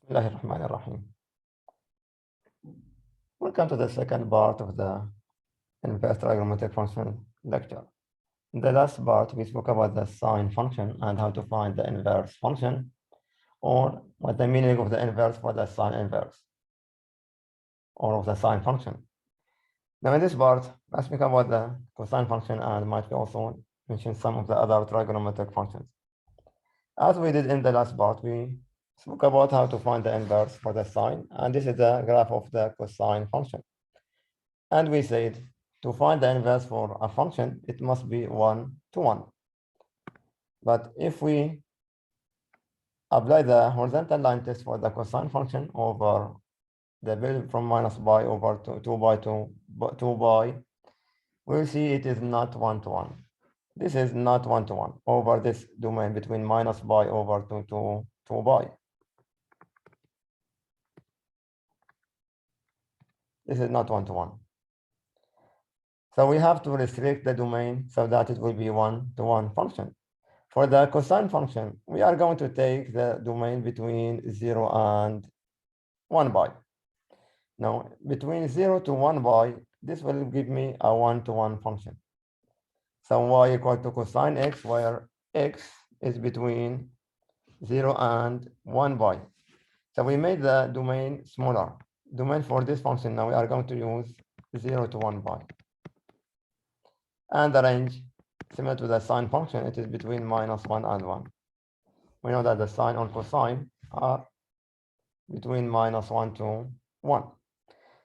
Bismillahirrahmanirrahim. Welcome to the second part of the inverse trigonometric function lecture. In the last part, we spoke about the sine function and how to find the inverse function, or what the meaning of the inverse for the sine inverse, or of the sine function. Now in this part, let's speak about the cosine function and might be also mention some of the other trigonometric functions. As we did in the last part, we spoke about how to find the inverse for the sine, and this is the graph of the cosine function. And we said to find the inverse for a function, it must be 1 to 1. But if we apply the horizontal line test for the cosine function over the value from minus pi over 2 pi to 2 pi, we'll see it is not 1 to 1. This is not 1 to 1 over this domain between minus pi over 2 to 2 pi. This is not 1 to 1. So we have to restrict the domain so that it will be 1 to 1 function. For the cosine function, we are going to take the domain between 0 and 1 pi. Now, between 0 to 1 pi, this will give me a 1 to 1 function. So y equal to cosine x, where x is between 0 and 1 pi. So we made the domain smaller. Domain for this function, now we are going to use 0 to 1 pi. And the range, similar to the sine function, it is between minus 1 and 1. We know that the sine and cosine are between minus 1 to 1.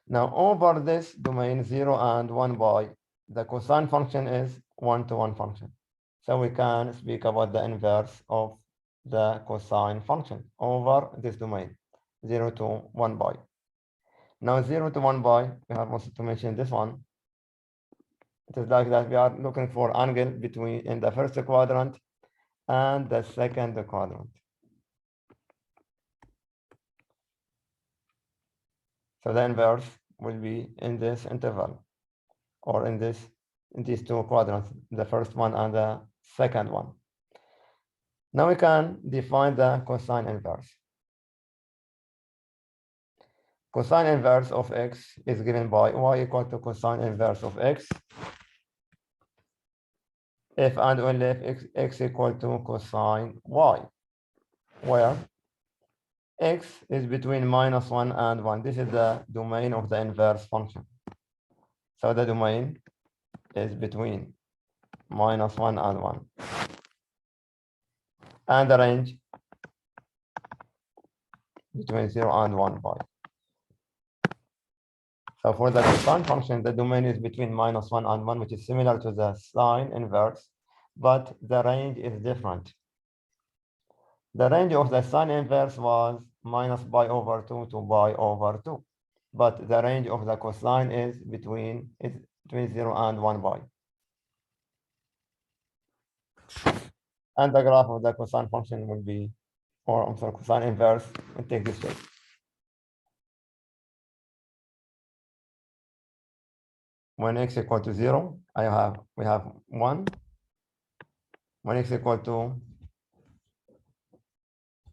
Now, over this domain 0 and 1 pi, the cosine function is 1 to 1 function. So we can speak about the inverse of the cosine function over this domain, 0 to 1 pi. Now, 0 to 1 pi, we have also to mention this one. It is like that we are looking for angle between in the first quadrant and the second quadrant. So the inverse will be in this interval, or in these two quadrants, the first one and the second one. Now we can define the cosine inverse. Cosine inverse of x is given by y equal to cosine inverse of x if and only if x equal to cosine y, where x is between minus 1 and 1. This is the domain of the inverse function. So the domain is between minus 1 and 1. And the range between 0 and 1 pi. So for the cosine function, the domain is between minus 1 and 1, which is similar to the sine inverse, but the range is different. The range of the sine inverse was minus pi over 2 to pi over 2. But the range of the cosine is between 0 and 1 pi. And the graph of the cosine function will be, or I'm sorry, cosine inverse, will take this shape. When x equal to 0, we have 1. When x equal to,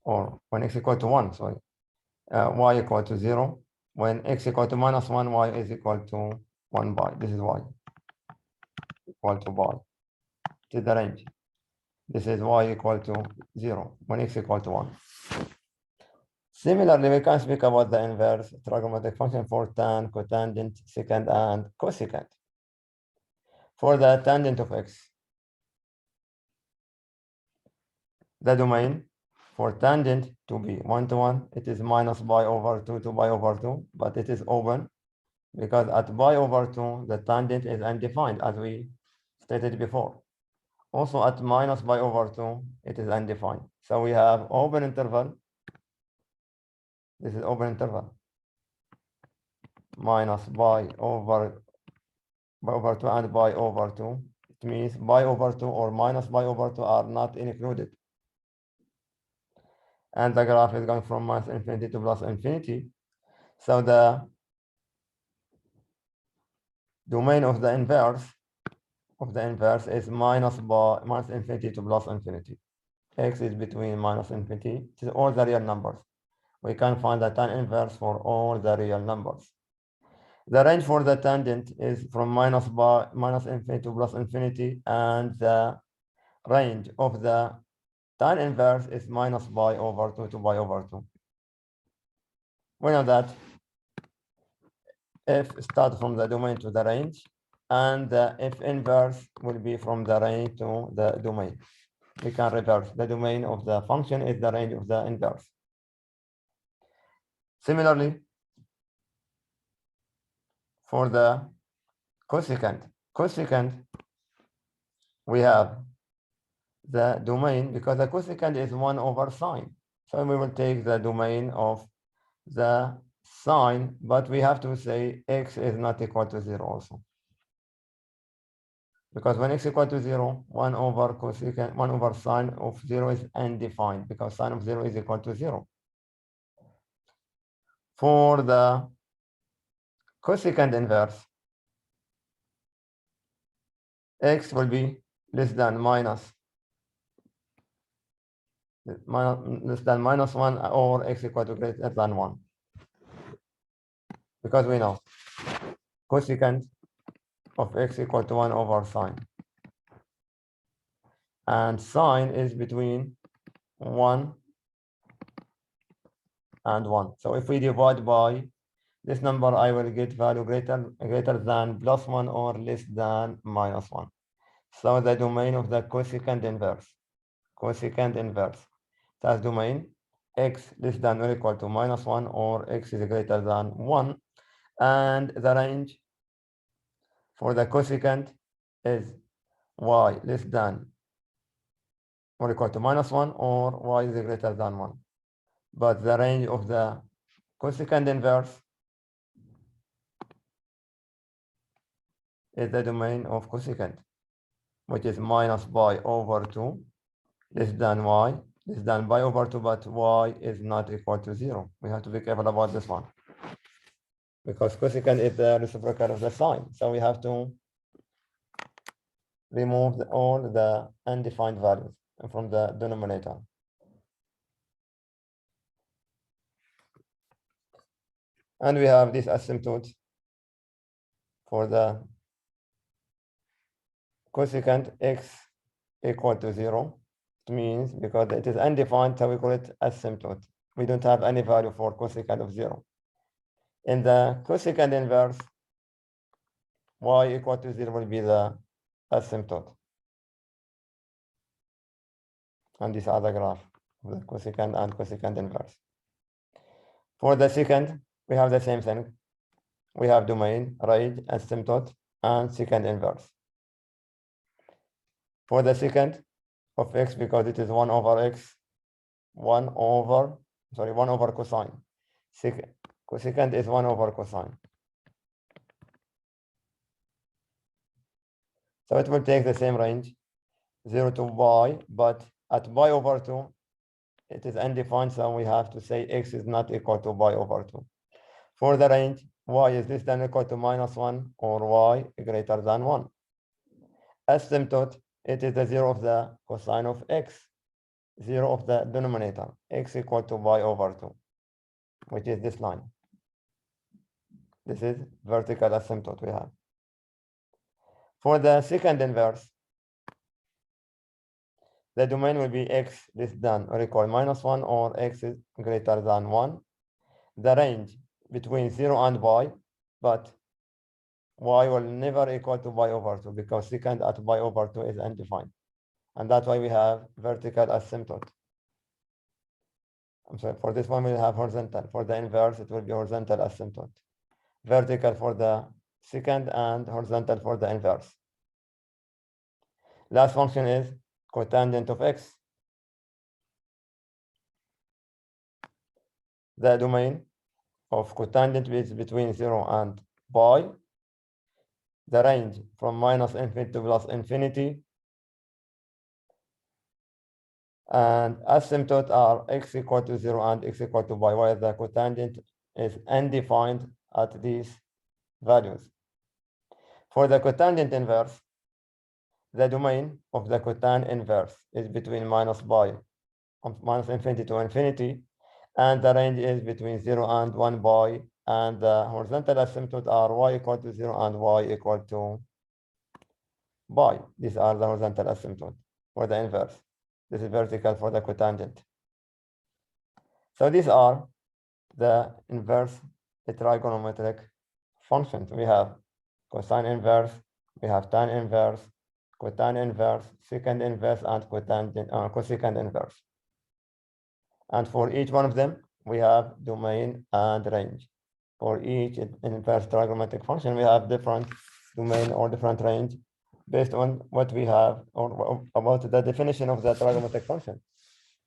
or when x equal to 1, sorry, y equal to 0. When x equal to minus 1, y is equal to 1 pi. This is y equal to pi. This is the range. This is y equal to 0 when x equal to 1. Similarly, we can speak about the inverse trigonometric function for tan, cotangent, secant, and cosecant. For the tangent of x, the domain for tangent to be 1 to 1, it is minus pi over 2 to pi over 2, but it is open because at pi over 2, the tangent is undefined, as we stated before. Also at minus pi over 2, it is undefined. So we have open interval. This is open interval. Minus pi over 2 and pi over 2. It means pi over 2 or minus pi over 2 are not included. And the graph is going from minus infinity to plus infinity. So the domain of the inverse is minus infinity to plus infinity. X is between minus infinity. It is all the real numbers. we can find the tan inverse for all the real numbers. The range for the tangent is from minus infinity to plus infinity, and the range of the tan inverse is minus pi over 2 to pi over 2. We know that f starts from the domain to the range, and the f inverse will be from the range to the domain. We can reverse. The domain of the function is the range of the inverse. Similarly, for the cosecant, we have the domain, because the cosecant is 1 over sine. So we will take the domain of the sine, but we have to say x is not equal to 0 also. Because when x equal to 0, 1 over cosecant, 1 over sine of 0 is undefined, because sine of 0 is equal to 0. For the cosecant inverse, x will be less than minus -1, or x equal to greater than 1. Because we know cosecant of x equal to 1 over sine. And sine is between 1 and 1. So if we divide by this number, I will get value greater than plus 1 or less than minus 1. So the domain of the cosecant inverse has domain x less than or equal to -1, or x is greater than 1. And the range for the cosecant is y less than or equal to -1, or y is greater than 1. But the range of the cosecant inverse is the domain of cosecant, which is minus pi over 2 less than y less than pi over 2, but y is not equal to 0. We have to be careful about this one, because cosecant is the reciprocal of the sine. So we have to remove all the undefined values from the denominator. And we have this asymptote for the cosecant x equal to 0. It means because it is undefined, so we call it asymptote. We don't have any value for cosecant of 0. In the cosecant inverse, y equal to 0 will be the asymptote. And these are the graph of the cosecant and cosecant inverse. For the secant, we have the same thing. We have domain, range, asymptote, and secant inverse. For the secant of x, because it is 1 over x, 1 over cosine. Cosecant is 1 over cosine. So it will take the same range, 0 to pi, but at pi over 2, it is undefined, so we have to say x is not equal to pi over 2. For the range, y is less than or equal to -1, or y greater than 1. Asymptote, it is the 0 of the cosine of x, 0 of the denominator, x equal to pi over 2, which is this line. This is vertical asymptote we have. For the secant inverse, the domain will be x less than or equal -1, or x is greater than 1. The range between 0 and pi, but y will never equal to pi over 2, because secant at pi over 2 is undefined. And that's why we have vertical asymptote. I'm sorry, for this one we have horizontal. For the inverse, it will be horizontal asymptote. Vertical for the secant and horizontal for the inverse. Last function is cotangent of x. The domain of cotangent is between 0 and pi. The range from -infinity to plus infinity. And asymptote are x equal to 0 and x equal to pi, while the cotangent is undefined at these values. For the cotangent inverse, the domain of the cotan inverse is between -pi, -infinity to infinity, and the range is between 0 and 1 pi, and the horizontal asymptotes are y equal to 0 and y equal to pi. These are the horizontal asymptotes for the inverse. This is vertical for the cotangent. So these are the inverse trigonometric functions. We have cosine inverse, we have tan inverse, cotangent inverse, secant inverse, and cosecant inverse. And for each one of them, we have domain and range. For each inverse trigonometric function, we have different domain or different range based on what we have or about the definition of the trigonometric function.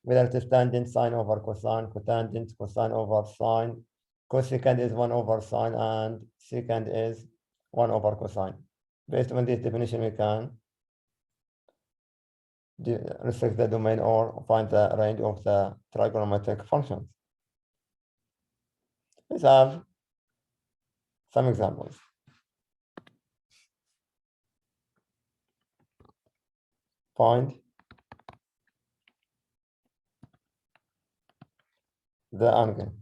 Whether it is tangent, sine over cosine, cotangent, cosine over sine, cosecant is 1 over sine, and secant is 1 over cosine. Based on this definition, we can restrict the domain or find the range of the trigonometric functions. Let's have some examples. Find the angle.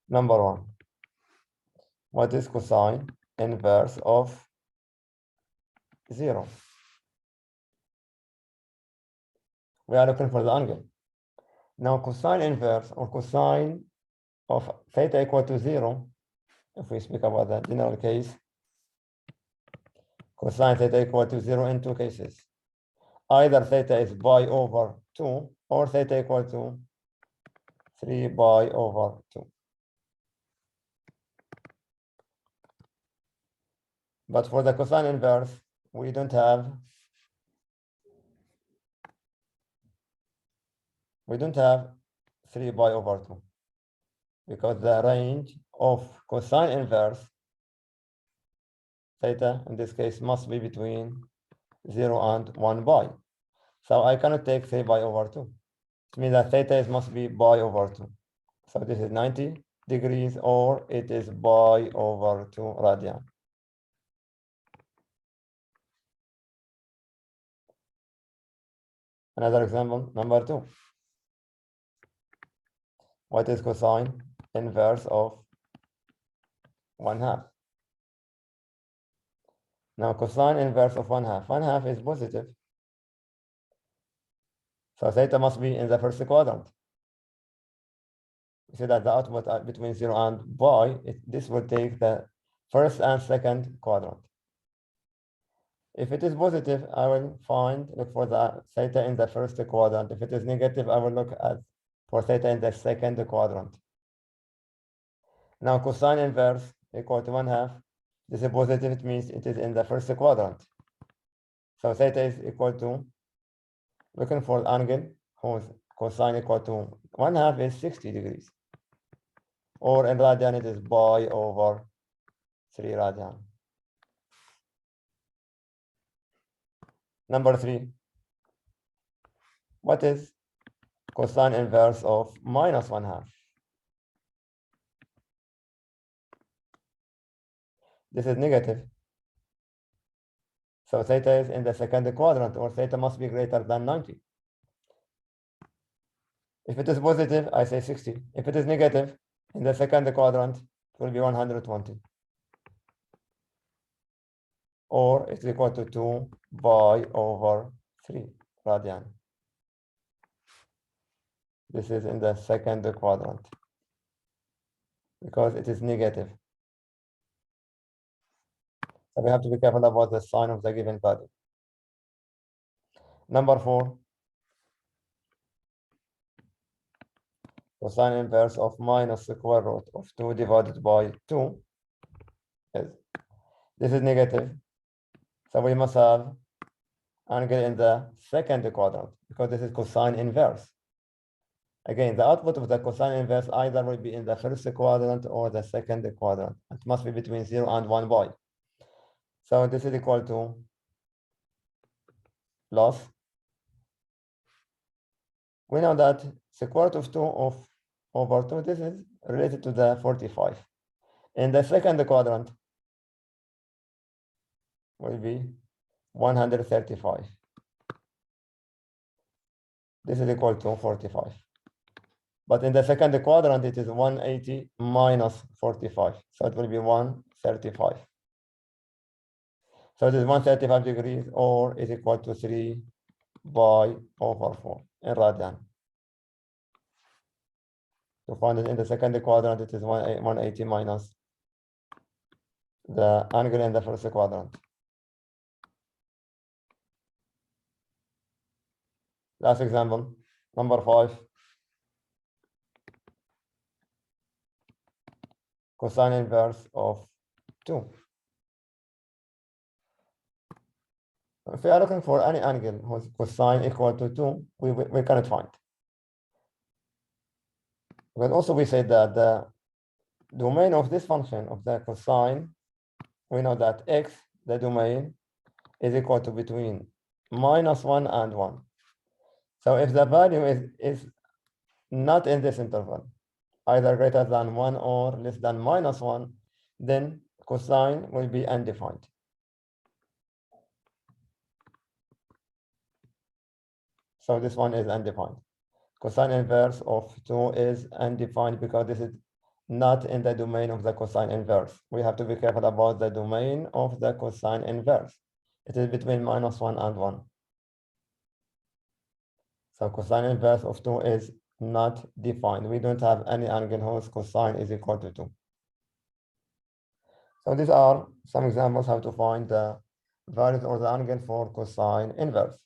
Number 1. What is cosine inverse of 0? We are looking for the angle. Now cosine inverse or cosine of theta equal to 0, if we speak about the general case, cosine theta equal to 0 in two cases. Either theta is pi over 2 or theta equal to 3 pi over 2. But for the cosine inverse, we don't have 3 pi over 2 because the range of cosine inverse theta in this case must be between 0 and 1 pi. So I cannot take 3 pi over 2. It means that theta must be pi over 2. So this is 90 degrees or it is pi over 2 radian. Another example, number 2. What is cosine inverse of 1/2? Now cosine inverse of 1/2. 1/2 is positive. So theta must be in the first quadrant. You see that the output between 0 and pi, this will take the first and second quadrant. If it is positive, I will look for the theta in the first quadrant. If it is negative, I will look for theta in the second quadrant. Now cosine inverse equal to 1/2. This is positive, it means it is in the first quadrant. So theta is equal to, looking for angle whose cosine equal to 1/2 is 60 degrees. Or in radian, it is pi over 3 radian. Number 3. What is cosine inverse of minus 1/2? This is negative. So theta is in the second quadrant, or theta must be greater than 90. If it is positive, I say 60. If it is negative, in the second quadrant, it will be 120. Or it's equal to 2 pi over 3 radian. This is in the second quadrant because it is negative. So we have to be careful about the sign of the given value. Number 4. Cosine inverse of minus square root of 2 divided by 2 is, this is negative. So we must have angle in the second quadrant because this is cosine inverse. Again, the output of the cosine inverse either will be in the first quadrant or the second quadrant. It must be between 0 and 1 pi. So this is equal to loss. We know that square root of 2 over 2, this is related to the 45. In the second quadrant will be 135. This is equal to 45. But in the second quadrant, it is 180 minus 45. So it will be 135. So it is 135 degrees, or is equal to 3 pi over 4 in radian. To find it in the second quadrant, it is 180 minus the angle in the first quadrant. Last example, number 5. Cosine inverse of 2. If we are looking for any angle whose cosine equal to 2, we cannot find. But also we said that the domain of this function of the cosine, we know that x, the domain, is equal to between -1 and 1. So if the value is not in this interval, either greater than 1 or less than -1, then cosine will be undefined. So this one is undefined. Cosine inverse of 2 is undefined because this is not in the domain of the cosine inverse. We have to be careful about the domain of the cosine inverse. It is between -1 and 1. So cosine inverse of 2 is not defined. We don't have any angle whose cosine is equal to 2. So these are some examples how to find the values or the angle for cosine inverse.